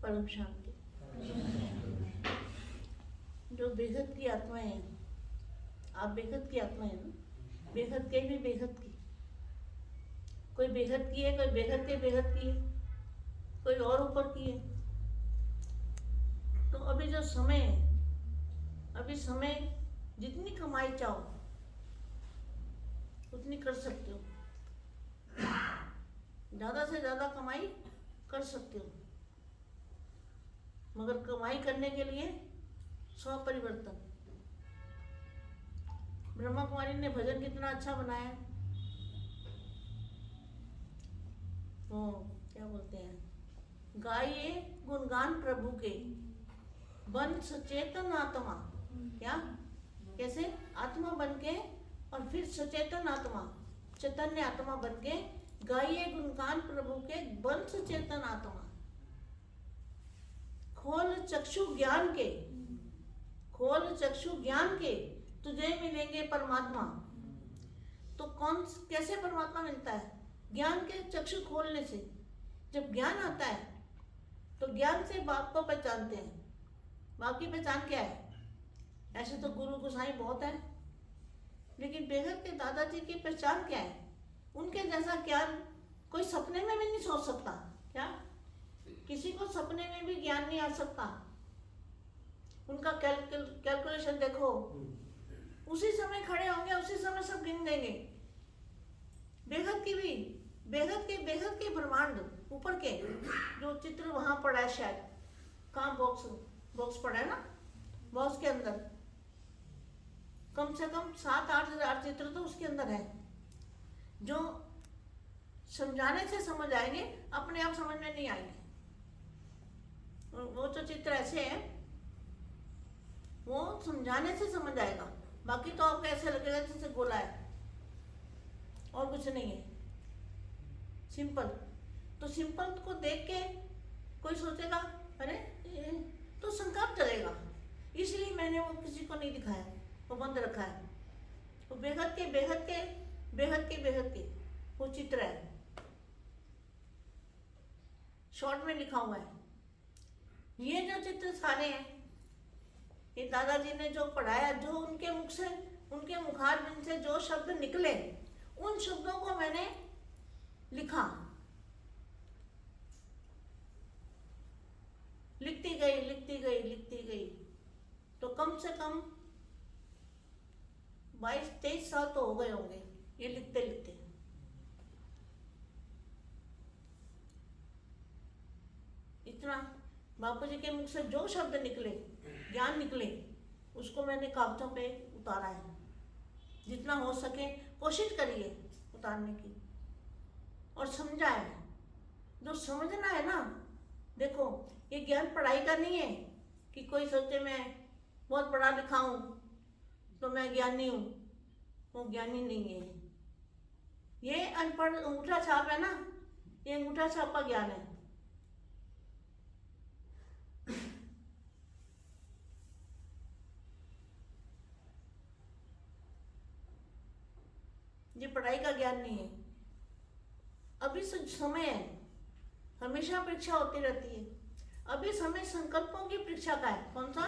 परम शांति। जो बेहद की आत्मा है, आप बेहद की आत्मा है ना, बेहद के भी बेहद की, कोई बेहद की है, कोई बेहद के बेहद की है, कोई और ऊपर की है। तो अभी जो समय है, अभी समय जितनी कमाई चाहो उतनी कर सकते हो, ज़्यादा से ज़्यादा कमाई कर सकते हो, मगर कमाई करने के लिए स्वपरिवर्तन। ब्रह्मा कुमारी ने भजन कितना अच्छा बनाया। वो क्या बोलते हैं, गाइए गुणगान प्रभु के, बन सचेतन आत्मा। क्या, कैसे? आत्मा बन के और फिर सचेतन आत्मा, चैतन्य आत्मा बन के गाइए गुणगान प्रभु के, बन सचेतन आत्मा। खोल चक्षु ज्ञान के, खोल चक्षु ज्ञान के, तुझे मिलेंगे परमात्मा। तो कौन, कैसे परमात्मा मिलता है? ज्ञान के चक्षु खोलने से। जब ज्ञान आता है तो ज्ञान से बाप को पहचानते हैं। बाप की पहचान क्या है? ऐसे तो गुरु गोसाई बहुत है, लेकिन बेहद के दादाजी की पहचान क्या है? उनके जैसा ज्ञान कोई सपने में भी नहीं सोच सकता। क्या? किसी को सपने में भी ज्ञान नहीं आ सकता। उनका कैलकुलेशन देखो, उसी समय खड़े होंगे, उसी समय सब गिन देंगे। बेहद की भी, बेहद के ब्रह्मांड ऊपर के जो चित्र वहां पड़ा है, शायद कहाँ बॉक्स पड़ा है ना, बॉक्स के अंदर कम से कम 7-8 हजार चित्र तो उसके अंदर है, जो समझाने से समझ आएंगे, अपने आप समझ में नहीं आएंगे। वो जो चित्र ऐसे हैं वो समझाने से समझ आएगा, बाकी तो आपको ऐसे लगेगा जैसे गोला है और कुछ नहीं है, सिंपल। तो सिंपल को देख के कोई सोचेगा अरे तो संकल्प चलेगा, इसलिए मैंने वो किसी को नहीं दिखाया, वो बंद रखा है। वो बेहद के वो चित्र है, शॉर्ट में लिखा हुआ है। ये जो चित्र सारे हैं, ये दादाजी ने जो पढ़ाया, जो उनके मुख से, उनके मुखारबिंद से जो शब्द निकले, उन शब्दों को मैंने लिखा, लिखती गई। तो कम से कम 22-23 साल तो हो गए होंगे ये लिखते। इतना बापू जी के मुख से जो शब्द निकले, ज्ञान निकले, उसको मैंने कागजों पे उतारा है। जितना हो सके कोशिश करिए उतारने की, और समझा है। जो समझना है ना, देखो ये ज्ञान पढ़ाई का नहीं है कि कोई सोचे मैं बहुत पढ़ा लिखा हूँ तो मैं ज्ञानी हूँ। वो ज्ञानी नहीं है, ये अनपढ़ अंगूठा छाप है ना, ये अंगूठा छाप का ज्ञान है। ये पढ़ाई का ज्ञान नहीं है। अभी समय है, हमेशा परीक्षा होती रहती है। अभी समय संकल्पों की परीक्षा का है। कौन सा?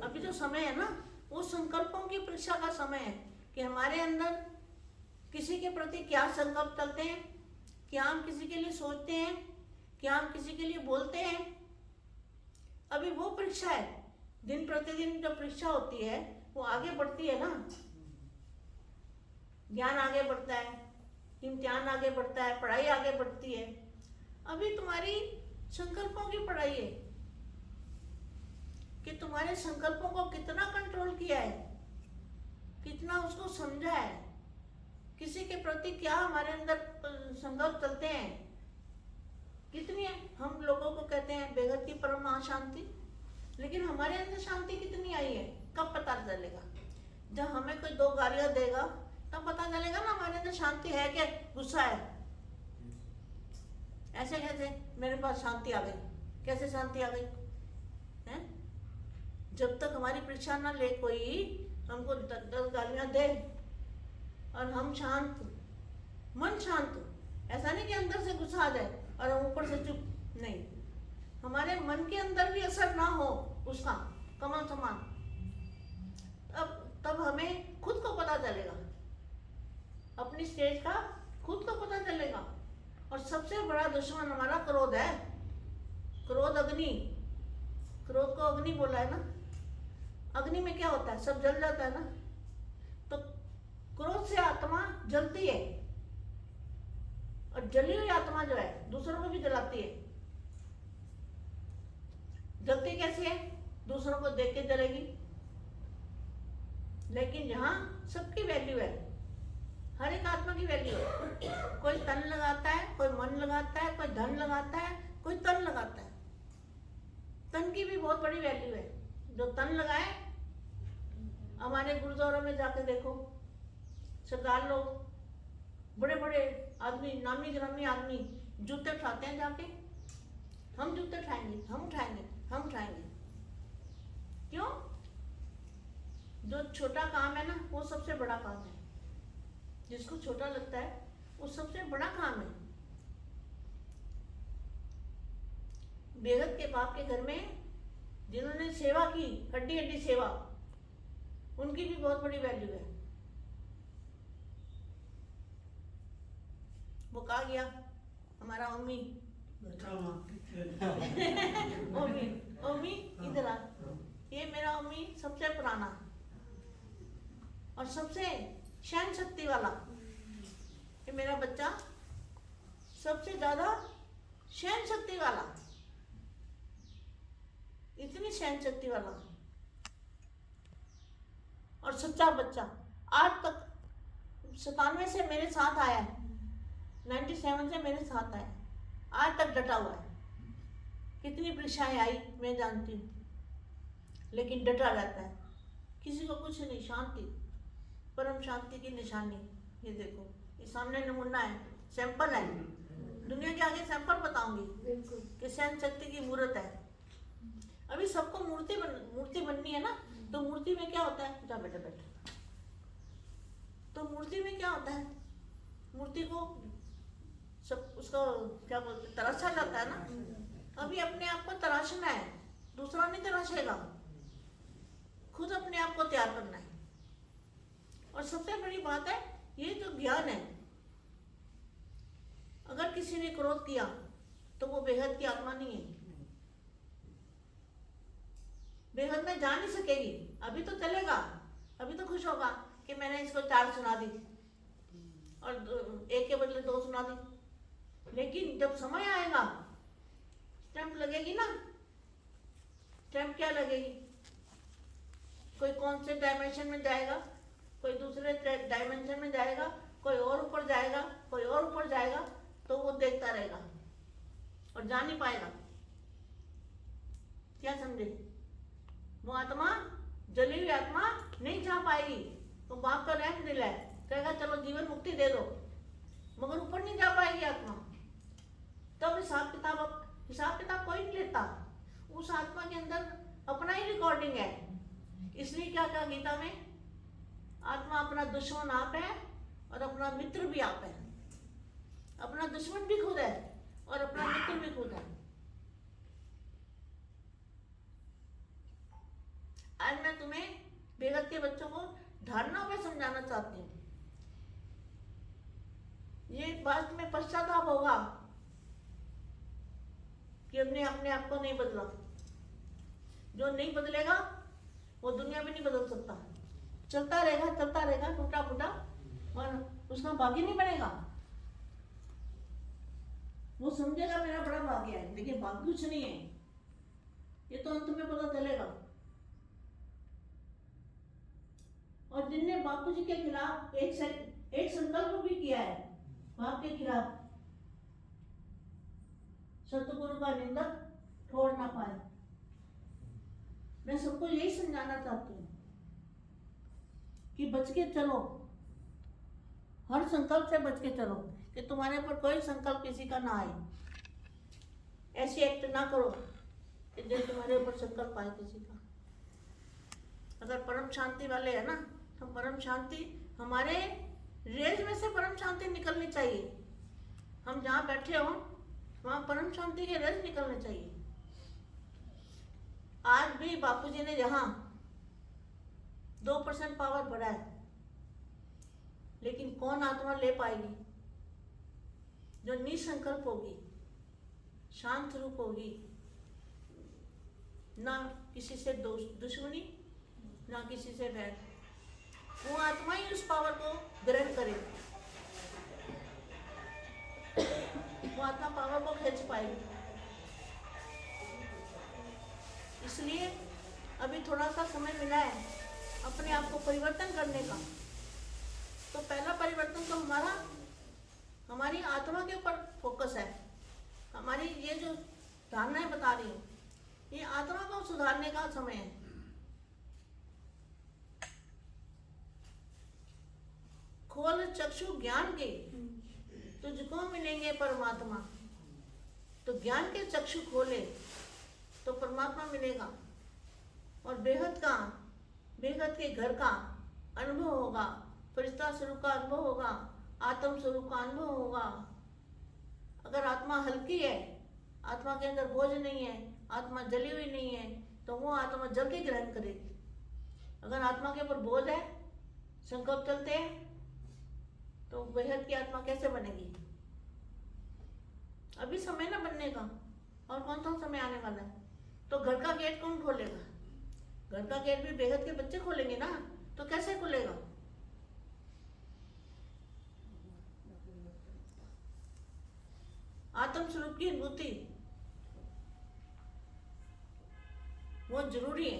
अभी जो समय है ना, वो संकल्पों की परीक्षा का समय है कि हमारे अंदर किसी के प्रति क्या संकल्प चलते हैं, क्या हम किसी के लिए सोचते हैं, क्या हम किसी के लिए बोलते हैं। अभी वो परीक्षा है। दिन प्रतिदिन जो परीक्षा होती है वो आगे बढ़ती है ना, ज्ञान आगे बढ़ता है, इम्तिहान आगे बढ़ता है, पढ़ाई आगे बढ़ती है। अभी तुम्हारी संकल्पों की पढ़ाई है कि तुम्हारे संकल्पों को कितना कंट्रोल किया है, कितना उसको समझा है, किसी के प्रति क्या हमारे अंदर संकल्प चलते हैं, कितनी है। हम लोगों को कहते हैं बेहद की परम महाशांति, लेकिन हमारे अंदर शांति कितनी आई है कब पता चलेगा? जब हमें कोई 2 गालियां देगा तब पता चलेगा ना हमारे अंदर शांति है क्या गुस्सा है। ऐसे कैसे मेरे पास शांति आ गई? कैसे शांति आ गई है? जब तक हमारी परीक्षा ना ले कोई, हमको 10 गालियां दे और हम शांत, मन शांत, ऐसा नहीं कि अंदर से गुस्सा आ जाए और हम ऊपर से चुप, नहीं। हमारे मन के अंदर भी असर ना हो उसका कमल समान, तब हमें खुद को पता चलेगा, अपनी स्टेज का खुद को पता चलेगा। और सबसे बड़ा दुश्मन हमारा क्रोध है, क्रोध अग्नि, क्रोध को अग्नि बोला है ना। अग्नि में क्या होता है, सब जल जाता है ना। तो क्रोध से आत्मा जलती है, और जली हुई आत्मा जो है दूसरों को भी जलाती है। जलती कैसे है, दूसरों को देख के जलेगी। लेकिन यहाँ सबकी वैल्यू है, हर एक आत्मा की वैल्यू है। कोई तन लगाता है, कोई मन लगाता है, कोई धन लगाता है, कोई तन लगाता है। तन की भी बहुत बड़ी वैल्यू है। जो तन लगाए, हमारे गुरुद्वारों में जाके देखो, सरदार लोग, बड़े बड़े आदमी, नामी ग्रामी आदमी जूते उठाते हैं जाके। हम जूते उठाएंगे, हम उठाएंगे, हम उठाएंगे। क्यों? जो छोटा काम है ना, वो सबसे बड़ा काम है। जिसको छोटा लगता है वो सबसे बड़ा काम है। बेहद के बाप के घर में जिन्होंने सेवा की, हड्डी हड्डी सेवा, उनकी भी बहुत बड़ी वैल्यू है। वो कहा गया हमारा अम्मी ओमी, ओमी इधर आ। ये मेरा अम्मी सबसे पुराना और सबसे सहन शक्ति वाला। ये मेरा बच्चा सबसे ज्यादा सहन शक्ति वाला, इतनी सहन शक्ति वाला और सच्चा बच्चा। आज तक 97 से मेरे साथ आया है, 97 से मेरे साथ आया, आज तक डटा हुआ है। कितनी परीक्षाएं आई मैं जानती हूँ, लेकिन डटा रहता है। किसी को कुछ नहीं, शांति, परम शांति की निशानी। ये देखो, ये सामने नमूना है, सैंपल है। दुनिया के आगे सैंपल बताऊंगी कि सहन शक्ति की मूर्त है। अभी सबको मूर्ति बननी है ना, तो मूर्ति में क्या होता है, जा बेटा बैठ। तो मूर्ति में क्या होता है, मूर्ति को सब उसको क्या बोलते, तराशा जाता है ना। अभी अपने आप को तराशना है, दूसरा नहीं तराशेगा, खुद अपने आप को तैयार करना है। और सबसे बड़ी बात है, ये जो ज्ञान है, अगर किसी ने क्रोध किया तो वो बेहद की आत्मा नहीं है, बेहद में जा नहीं सकेगी। अभी तो चलेगा, अभी तो खुश होगा कि मैंने इसको 4 सुना दी और 1 के बदले 2 सुना दी। लेकिन जब समय आएगा, स्टैंप लगेगी ना। स्टैंप क्या लगेगी, कोई कौन से डायमेंशन में जाएगा, कोई दूसरे डायमेंशन में जाएगा, कोई और ऊपर जाएगा, कोई और ऊपर जाएगा, तो वो देखता रहेगा और जा नहीं पाएगा। क्या समझे? वो आत्मा, जली हुई आत्मा नहीं जा पाएगी। तो बाप का रैंक दिला है, कहेगा चलो जीवन मुक्ति दे दो, मगर ऊपर नहीं जा पाएगी आत्मा। तब हिसाब किताब कोई नहीं लेता। उस आत्मा के अंदर अपना ही रिकॉर्डिंग है। इसलिए क्या कहा गीता में, आत्मा अपना दुश्मन आप है और अपना मित्र भी आप है। अपना दुश्मन भी खुद है और अपना मित्र भी खुद है। आज मैं तुम्हें बेगत के बच्चों को धारणा पे समझाना चाहती हूँ। ये बात में पश्चाताप होगा कि हमने अपने आप को नहीं बदला। जो नहीं बदलेगा वो दुनिया में नहीं बदल सकता। चलता रहेगा टूटा फूटा, और उसका भाग्य नहीं बनेगा। वो समझेगा मेरा बड़ा भाग्य है, लेकिन भाग्य कुछ नहीं है। ये तो अंत में पता चलेगा। और जिनने बापू जी के खिलाफ एक संकल्प भी किया है, बाप के खिलाफ, सतगुरु का निंदक छोड़ ना पाए। मैं सबको यही समझाना चाहती हूँ कि बच के चलो, हर संकल्प से बच के चलो, कि तुम्हारे ऊपर कोई संकल्प किसी का ना आए। ऐसी एक्ट ना करो कि जब तुम्हारे ऊपर संकल्प आए किसी का। अगर परम शांति वाले है ना, तो परम शांति हमारे रेज में से परम शांति निकलनी चाहिए। हम जहाँ बैठे हो वहाँ परम शांति के रेज निकलने चाहिए। आज भी बापूजी ने जहाँ 2% पावर बढ़ा है, लेकिन कौन आत्मा ले पाएगी? जो निसंकल्प होगी, शांत रूप होगी, ना किसी से दुश्मनी, ना किसी से बैर, वो आत्मा ही उस पावर को ग्रहण करेगी, वो आत्मा पावर को खींच पाएगी। इसलिए अभी थोड़ा सा समय मिला है अपने आप को परिवर्तन करने का। तो पहला परिवर्तन तो हमारी आत्मा के ऊपर फोकस है। हमारी ये जो धारणाएं बता रही हूँ, ये आत्मा को सुधारने का समय है। खोल चक्षु ज्ञान के, तुझको मिलेंगे परमात्मा। तो ज्ञान के चक्षु खोले तो परमात्मा मिलेगा, और बेहद के घर का अनुभव होगा, फरिश्ता स्वरूप का अनुभव होगा, आत्म स्वरूप का अनुभव होगा। अगर आत्मा हल्की है, आत्मा के अंदर बोझ नहीं है, आत्मा जली हुई नहीं है, तो वो आत्मा जल्दी ग्रहण करेगी। अगर आत्मा के ऊपर बोझ है, संकल्प चलते हैं, तो बेहद की आत्मा कैसे बनेगी? अभी समय ना बनने का, और कौन सा समय आने वाला है। तो घर का गेट कौन खोलेगा? घर का गेट भी बेहद के बच्चे खोलेंगे ना, तो कैसे खुलेगा? आत्म स्वरूप की अनुभूति वो जरूरी है।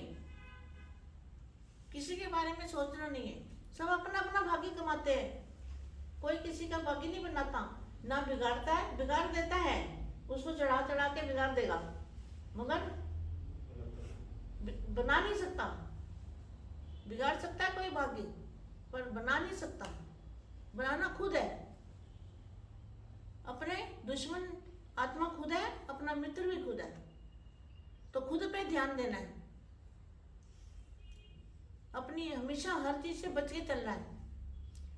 किसी के बारे में सोचना नहीं है, सब अपना अपना भाग्य कमाते हैं। कोई किसी का भाग्य नहीं बनाता, ना बिगाड़ता है, बिगाड़ देता है, उसको चढ़ा चढ़ा के बिगाड़ देगा, मगर बना नहीं सकता। बिगाड़ सकता है कोई भाग्य, पर बना नहीं सकता। बनाना खुद है। अपने दुश्मन आत्मा खुद है, अपना मित्र भी खुद है। तो खुद पे ध्यान देना है, अपनी हमेशा हर चीज से बच के चलना है।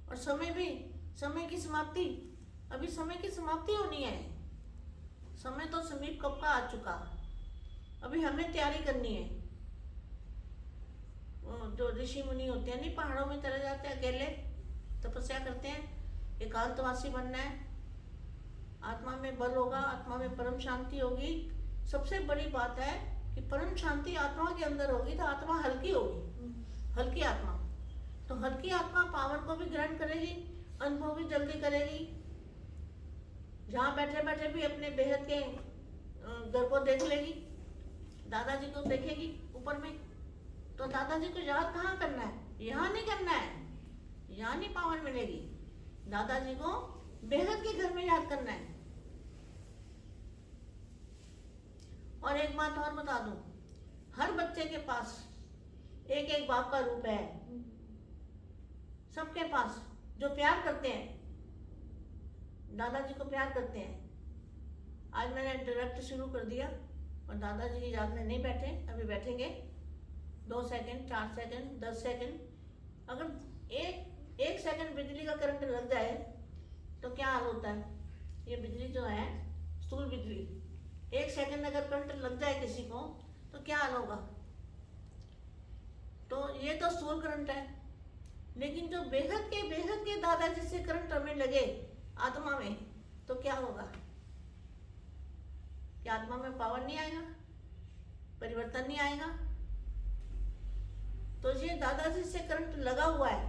और समय की समाप्ति, अभी समय की समाप्ति होनी है। समय तो समीप कब का आ चुका, अभी हमें तैयारी करनी है। जो ऋषि मुनि होते हैं नहीं, पहाड़ों में चले जाते हैं, अकेले तपस्या करते हैं, एकांतवासी बनना है। आत्मा में बल होगा, आत्मा में परम शांति होगी। सबसे बड़ी बात है कि परम शांति आत्मा के अंदर होगी तो आत्मा हल्की होगी, हल्की आत्मा। तो हल्की आत्मा पावर को भी ग्रहण करेगी, अनुभव भी जल्दी करेगी। जहाँ बैठे बैठे भी अपने बेहद के घर को देख लेगी, दादाजी को देखेगी ऊपर में। तो दादाजी को याद कहाँ करना है? यहाँ नहीं करना है, यहाँ नहीं पावर मिलेगी। दादाजी को बेहद के घर में याद करना है। और एक बात और बता दूं, हर बच्चे के पास एक एक बाप का रूप है। सबके पास जो प्यार करते हैं, दादाजी को प्यार करते हैं। आज मैंने डायरेक्ट शुरू कर दिया और दादाजी की याद में नहीं बैठे, अभी बैठेंगे 2 सेकंड, 4 सेकंड, 10 सेकंड। अगर एक सेकंड बिजली का करंट लग जाए तो क्या हाल होता है? ये बिजली जो है, स्थूल बिजली, 1 सेकंड अगर करंट लग जाए किसी को तो क्या हाल होगा? तो ये तो स्थूल करंट है। लेकिन जो बेहद के दादाजी से करंट हमें लगे आत्मा में, तो क्या होगा? क्या आत्मा में पावर नहीं आएगा? परिवर्तन नहीं आएगा? तो ये दादाजी से करंट लगा हुआ है,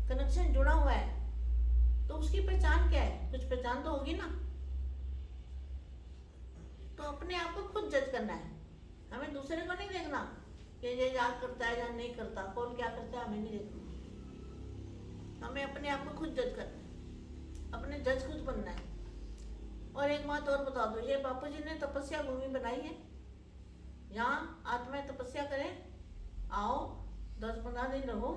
कनेक्शन जुड़ा हुआ है, तो उसकी पहचान क्या है? कुछ पहचान तो होगी ना। तो अपने आप को खुद जज करना है, हमें दूसरे को नहीं देखना कि ये याद करता है या नहीं करता, कौन क्या करता है, हमें नहीं देखना। हमें अपने आप को खुद जज करना है, अपने जज खुद बनना है। और एक बात और बता दो, ये बापूजी ने तपस्या भूमि बनाई है, यहाँ आत्माएं तपस्या करें। आओ 10-15 दिन रहो,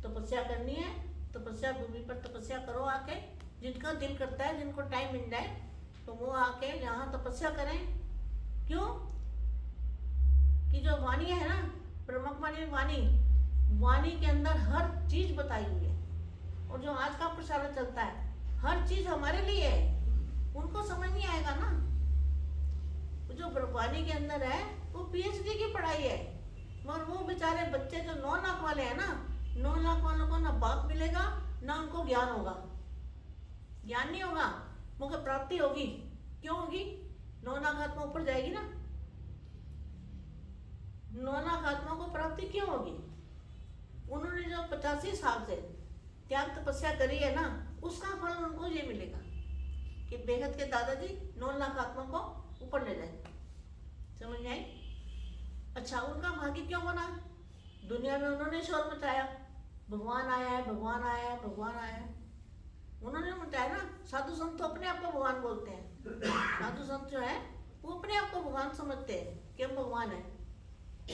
तपस्या करनी है। तपस्या भूमि पर तपस्या करो आके। जिनका दिल करता है, जिनको टाइम मिल जाए, तो वो आके यहाँ तपस्या करें। क्यों? कि जो वाणी है ना, ब्रह्मवाणी वाणी के अंदर हर चीज बताई हुई है। और जो आज का प्रसारण चलता है, हर चीज हमारे लिए है। उनको समझ नहीं आएगा ना। जो वाणी के अंदर है वो PhD की पढ़ाई है, मगर वो बेचारे बच्चे जो 9 लाख वाले हैं ना, 9 लाख वालों को ना बाप मिलेगा ना उनको ज्ञान होगा, ज्ञान नहीं होगा, मगर प्राप्ति होगी। क्यों होगी? 9 लाख आत्मा ऊपर जाएगी ना। 9 लाख आत्मा को प्राप्ति क्यों होगी? उन्होंने जो 85 साल से त्याग तपस्या करी है ना, उसका फल उनको ये मिलेगा कि बेहद के दादाजी 9 लाख आत्मा को ऊपर ले जाए। समझ में आई? अच्छा, उनका भाग्य क्यों बना? दुनिया में उन्होंने शोर मचाया, भगवान आया है, भगवान आया है, भगवान आया है, उन्होंने मचाया ना। साधु संत तो अपने आप को भगवान बोलते हैं। साधु संत जो है वो अपने आप को भगवान समझते हैं कि हम भगवान है।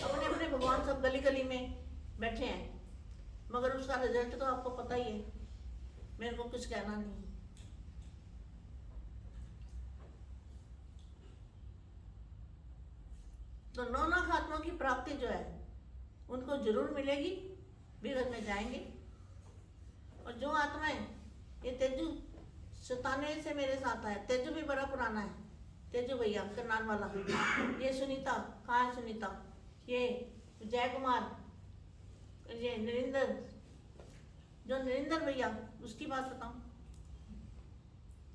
अपने अपने भगवान सब गली गली में बैठे हैं, मगर उसका रिजल्ट तो आपको पता ही है, मेरे को कुछ कहना नहीं। तो 9 लाख आत्मा की प्राप्ति जो है उनको जरूर मिलेगी, विगत में जाएंगे। और जो आत्माएं ये तेजू 97 से मेरे साथ है, तेजू भी बड़ा पुराना है, तेजू भैया करनाल वाला, ये सुनीता, कहाँ है सुनीता, ये जय कुमार, ये नरेंद्र, जो नरेंद्र भैया, उसकी बात बताऊं,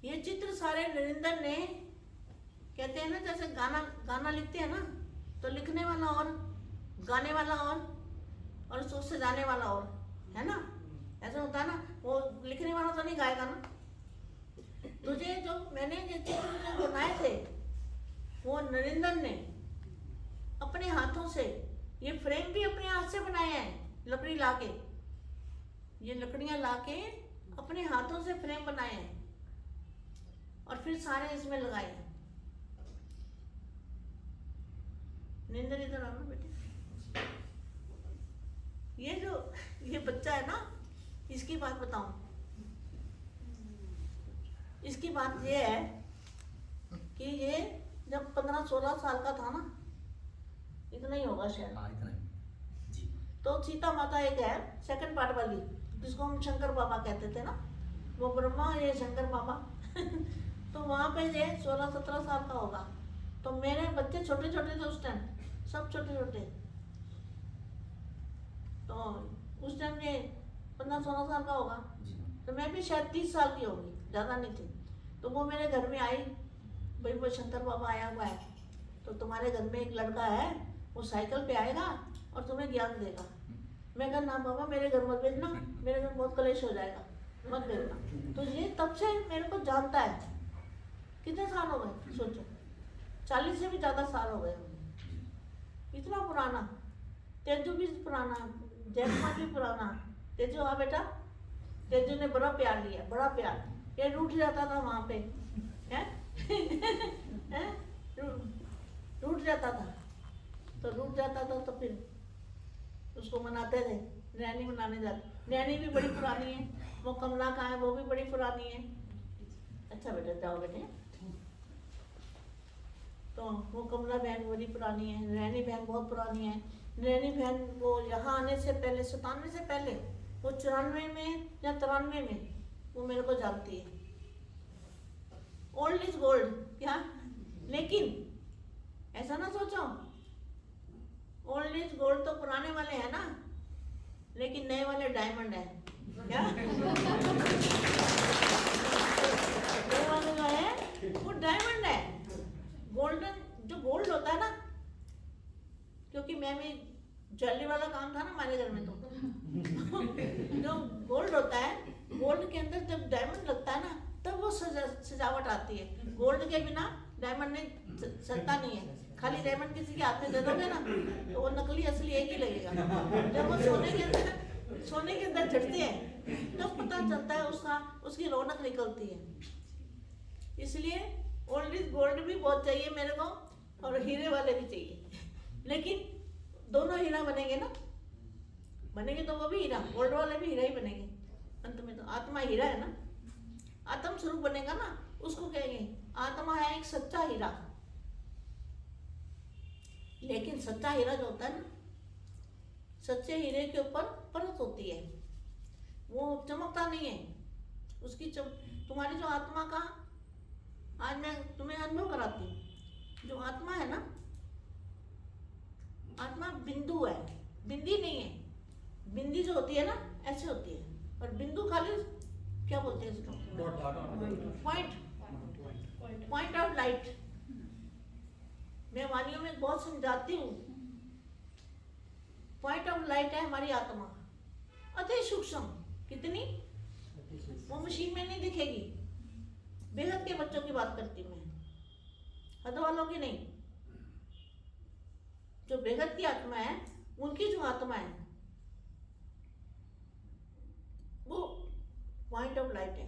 ये चित्र सारे नरेंद्र ने, कहते हैं ना जैसे गाना लिखते हैं ना, तो लिखने वाला और गाने वाला और सोच से जाने वाला और, है ना, ऐसा होता है ना। वो लिखने वाला तो नहीं गाएगा ना। तुझे जो मैंने जो चित्र जो बनाए थे वो नरेंद्र ने अपने हाथों से, ये फ्रेम भी अपने हाथ से बनाए हैं, लकड़ी लाके, ये लकड़ियां लाके अपने हाथों से फ्रेम बनाए हैं और फिर सारे इसमें लगाए हैं। नरेंद्र इधर आओ ना बेटे। ये बच्चा है ना, इसकी बात बताऊं, इसकी बात ये है कि ये जब 15-16 साल का था ना, इतना ही होगा शायद, इतना ही जी। तो सीता माता एक है सेकंड पार्ट वाली, जिसको हम शंकर बाबा कहते थे ना, वो ब्रह्मा, ये शंकर बाबा तो वहाँ पे ये 16-17 साल का होगा। तो मेरे बच्चे छोटे छोटे थे उस टाइम, सब छोटे छोटे। तो उस टाइम ये 15-16 साल का होगा, तो मैं भी शायद 30 साल की होगी, ज़्यादा नहीं थी। तो वो मेरे घर में आई, भाई वो शंकर बाबा आया हुआ है, तो तुम्हारे घर में एक लड़का है, वो साइकिल पे आएगा और तुम्हें ज्ञान देगा। मैं कहा ना बाबा, मेरे घर मत भेजना, मेरे घर बहुत कलेश हो जाएगा, मत भेजना। तो ये तब से मेरे को जानता है। कितने साल हो गए सोचो, 40 से भी ज़्यादा साल हो गए, इतना पुराना। तेजू भी पुराना, जयकुमार भी पुराना। तेजू, हाँ बेटा, तेजू ने बड़ा प्यार लिया, बड़ा प्यार। ये रूठ जाता था वहाँ पे, हैं रूठ जाता था, तो रूठ जाता था तो फिर उसको मनाते थे, नैनी मनाने जाते। नैनी भी बड़ी पुरानी है, वो कमला कहाँ है, वो भी बड़ी पुरानी है। अच्छा बेटा जाओ बेटे। तो वो कमला बहन बड़ी पुरानी है, नैनी बहन बहुत पुरानी है। नैनी बहन वो यहाँ आने से पहले, 97 से पहले, वो 94 में या 93 में वो मेरे को जानती है। ओल्ड इज गोल्ड, क्या? लेकिन ऐसा ना सोचो, ओल्ड इज गोल्ड तो पुराने वाले हैं ना, लेकिन नए वाले डायमंड है, क्या? नए वाले जो है वो डायमंड है, गोल्डन, जो गोल्ड होता है ना, क्योंकि मैं भी ज्वेलरी वाला काम था ना हमारे घर में, तो जो गोल्ड होता है, गोल्ड के अंदर जब डायमंड लगता है ना, तब वो सजावट आती है। गोल्ड के बिना डायमंड नहीं सजता नहीं है। खाली डायमंड किसी के हाथ में दे दोगे ना, तो वो नकली असली एक ही लगेगा। जब वो सोने के अंदर चढ़ते हैं, तब पता चलता है उसकी रौनक निकलती है। इसलिए ओल्ड इज गोल्ड भी बहुत चाहिए मेरे को, और हीरे वाले भी चाहिए। लेकिन दोनों हीरा बनेंगे ना, बनेंगे तो वो भी हीरा, गोल्ड वाले भी हीरा ही बनेंगे। अंत में तो आत्मा हीरा है ना, आत्म स्वरूप बनेगा ना, उसको कहेंगे आत्मा है एक सच्चा हीरा। लेकिन सच्चा हीरा जो होता है ना, सच्चे हीरे के ऊपर परत होती है, वो चमकता नहीं है। उसकी तुम्हारी जो आत्मा का, आज मैं तुम्हें अनुभव कराती हूँ। जो आत्मा है ना, आत्मा बिंदु है, वाणियों में बहुत समझाती हूँ। पॉइंट ऑफ लाइट है हमारी आत्मा, अति सूक्ष्म। कितनी? वो मशीन में नहीं दिखेगी। बेहद के बच्चों की बात करती हूँ मैं, हद वालों की नहीं। जो बेहद की आत्मा है, उनकी जो आत्मा है वो पॉइंट ऑफ लाइट है।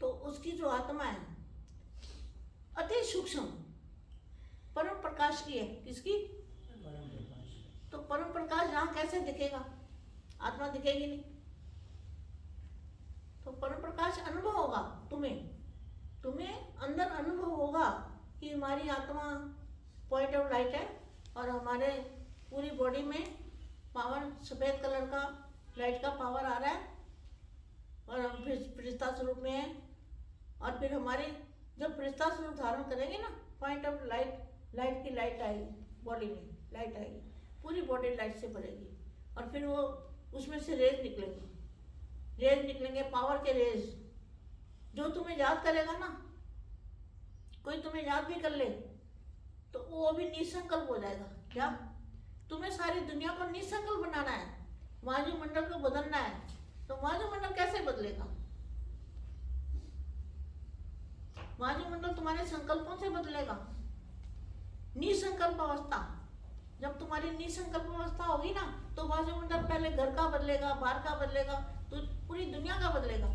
तो उसकी जो आत्मा है अति सूक्ष्म परम प्रकाश की है। किसकी? तो परम प्रकाश यहाँ कैसे दिखेगा? आत्मा दिखेगी नहीं। तो परम प्रकाश अनुभव होगा तुम्हें अंदर अनुभव होगा कि हमारी आत्मा पॉइंट ऑफ लाइट है और हमारे पूरी बॉडी में पावर, सफेद कलर का लाइट का पावर आ रहा है और हम फिर फरिश्ता स्वरूप में हैं। और फिर हमारे जब फरिश्ता स्वरूप धारण करेंगे ना, पॉइंट ऑफ लाइट की लाइट आएगी, बॉडी में लाइट आएगी, पूरी बॉडी लाइट से भरेगी। और फिर वो उसमें से रेज निकलेंगे, पावर के रेज। जो तुम्हें याद करेगा ना, कोई तुम्हें याद भी कर ले तो वो भी निसंकल्प हो जाएगा। क्या? तुम्हें सारी दुनिया को निसंकल्प बनाना है, वायुमंडल को बदलना है। तो वायुमंडल कैसे बदलेगा? वायुमंडल तुम्हारे संकल्पों से बदलेगा। निसंकल्प अवस्था, जब तुम्हारी निसंकल्प अवस्था होगी ना, तो वायुमंडल पहले घर का बदलेगा, बाहर का बदलेगा, तो पूरी दुनिया का बदलेगा,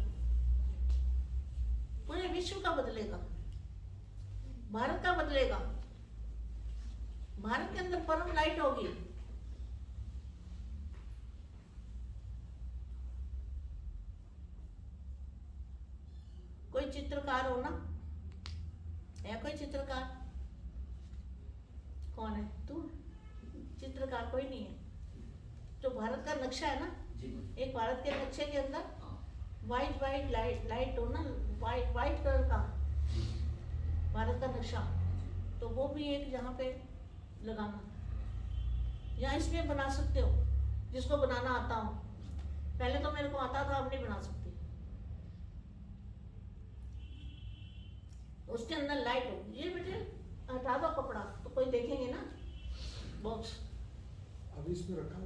पूरे विश्व का बदलेगा, भारत का बदलेगा। भारत के अंदर परम लाइट होगी। कोई चित्रकार हो ना, है कोई चित्रकार? कौन है? तू चित्रकार? कोई नहीं है। जो भारत का नक्शा है ना, एक भारत के नक्शे के अंदर वाइट लाइट हो ना, वाइट कलर का भारत का नक्शा, तो वो भी एक यहाँ पे लगाना, या इसमें बना सकते हो जिसको बनाना आता हो। पहले तो मेरे को आता था, अब नहीं बना सकती। उसके अंदर लाइट हो। ये बेटे हटा दो कपड़ा, तो कोई देखेंगे ना बॉक्स। अभी इसमें रखा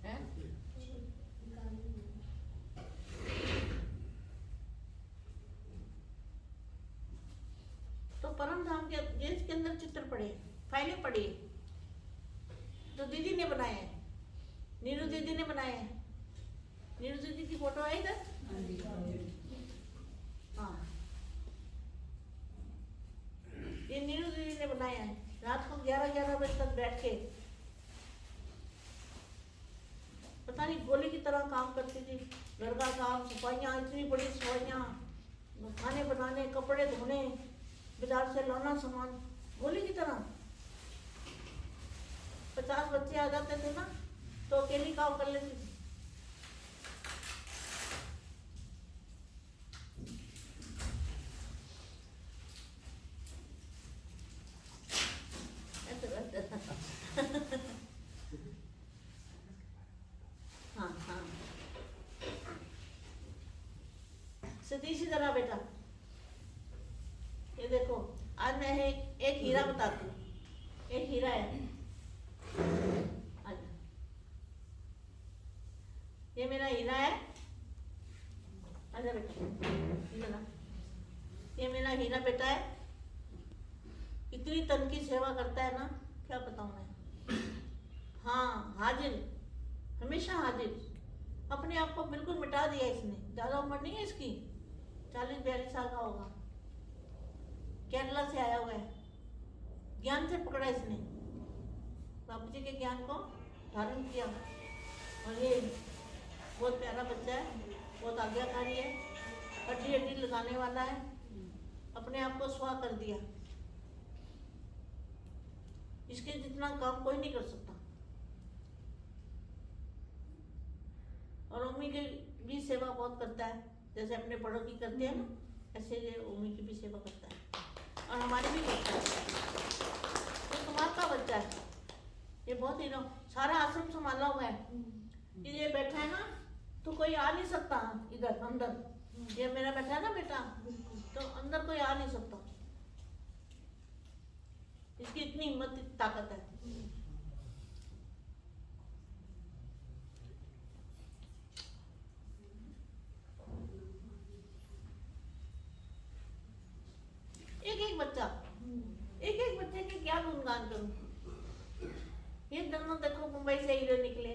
है? तो परम धाम के इसके अंदर चित्र पड़े, फाइलें पड़ी, तो दीदी ने बनाए हैं, नीरू दीदी ने बनाए हैं। नीरू दीदी की फोटो है इधर? हाँ, ये नीरू दीदी ने बनाया है। रात को 11-11 बजे तक बैठ के पता नहीं गोली की तरह काम करती थी। घर का काम, सफाइयाँ, इतनी बड़ी सफाइयाँ, खाने बनाने, कपड़े धोने, बाजार से लाना सामान, गोली की तरह। 50 बच्चे आ जाते थे ना, तो अकेली काम कर लेती थी। हाँ हाँ, सीधी सी तरह बेटा। ये देखो, आज मैं एक हीरा बताती हूँ। एक हीरा है, ये मेरा हीरा है। आजा बेटा, ये मेरा हीरा बेटा है। इतनी तन की सेवा करता है ना, क्या बताऊं मैं। हाँ, हाजिर, हमेशा हाजिर। अपने आप को बिल्कुल मिटा दिया इसने। ज़्यादा उम्र नहीं है इसकी, 40-42 साल का होगा। केरला से आया हुआ है। ज्ञान से पकड़ा इसने, बाबू जी के ज्ञान को धारण किया। और ये बहुत प्यारा बच्चा है, बहुत आज्ञाकारी है, हड्डी हड्डी लगाने वाला है। अपने आप को स्वा कर दिया। इसके जितना काम कोई नहीं कर सकता। और उम्मी की भी सेवा बहुत करता है, जैसे अपने बड़ों की करते हैं ना, ऐसे ये उम्मी की भी सेवा करता है और हमारी भी करता है। तो तुम्हारा का बच्चा है ये, बहुत ही सारा आश्रम संभाला हुआ है। ये बैठा है ना, तो कोई आ नहीं सकता इधर अंदर। ये मेरा बैठा है ना बेटा, तो अंदर कोई आ नहीं सकता। इसकी इतनी हिम्मत, इतनी ताकत है। एक एक बच्चे के क्या गुणगान करूं। ये दोनों देखो मुंबई से हीरो निकले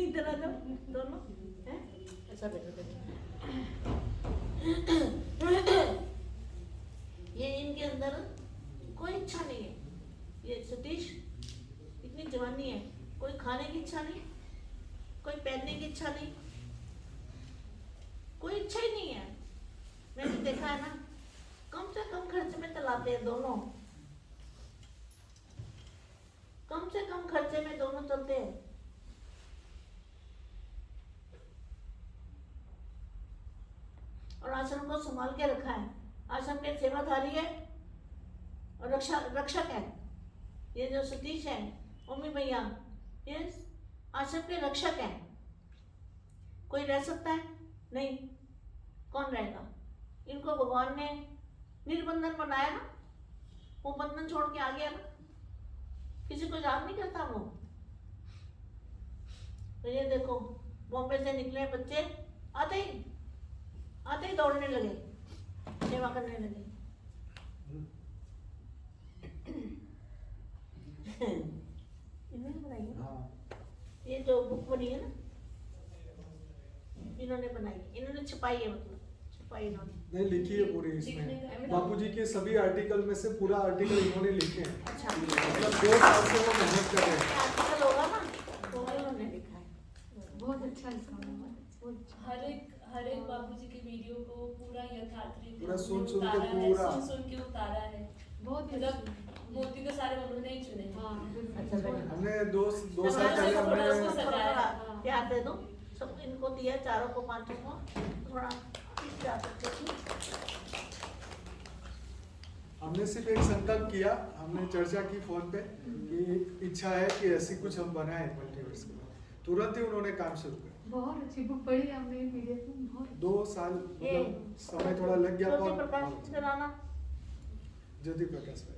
इधर आ जाओ दोनों, हैं? ऐसा बैठो ये इनके अंदर कोई इच्छा नहीं है। ये सतीश इतनी जवानी है, कोई खाने की इच्छा नहीं, कोई पहनने की इच्छा नहीं, कोई इच्छा ही नहीं है। मैंने देखा है ना, कम से कम खर्च में चलाते हैं दोनों, कम से कम खर्चे में दोनों चलते हैं। और आश्रम को संभाल के रखा है। आश्रम के सेवाधारी है और रक्षक है। ये जो सतीश है, ओमी भैया, ये आश्रम के रक्षक है। कोई रह सकता है? नहीं। कौन रहेगा? इनको भगवान ने निर्बंधन बनाया ना, वो बंधन छोड़ के आ गया ना, किसी को याद नहीं करता वो। तो ये देखो बॉम्बे से निकले बच्चे, आते ही दौड़ने लगे, सेवा करने लगे। इन्होंने बनाई है ना? ये जो बुक बनी है ना, इन्होंने बनाई, इन्होंने छपाई है, मतलब छपाई इन्होंने नहीं लिखी है पूरी इसमें। बापूजी के सभी आर्टिकल में से पूरा आर्टिकल इन्होंने लिखे हैं। अच्छा, मतलब 2 साल से वो मेहनत कर रहे हैं। आर्टिकल होगा ना, तो इन्होंने लिखा है। बहुत अच्छा लिखा हुआ है। हर एक बापूजी के वीडियो को पूरा यथार्थ रीति पूरा सुन के उतारा है। बहुत मतलब मोती तो सारे उन्होंने ही चुने हैं। हाँ, हमने 2 साल पहले हमने थोड़ा प्यार दे दो सब, इनको दिया चारों को, पांचों को, थोड़ा जा सकते थे। हमने सिर्फ एक संकल्प किया, हमने चर्चा की फोन पे कि इच्छा है कि ऐसी कुछ हम बनाए मल्टीवर्स के बाद। तुरंत ही उन्होंने काम शुरू किया। बहुत अच्छी बुक पढ़ी हमने पीडीएफ में, बहुत 2 साल मतलब समय थोड़ा लग गया। ज्योति प्रकाश कराना, ज्योति प्रकाश भाई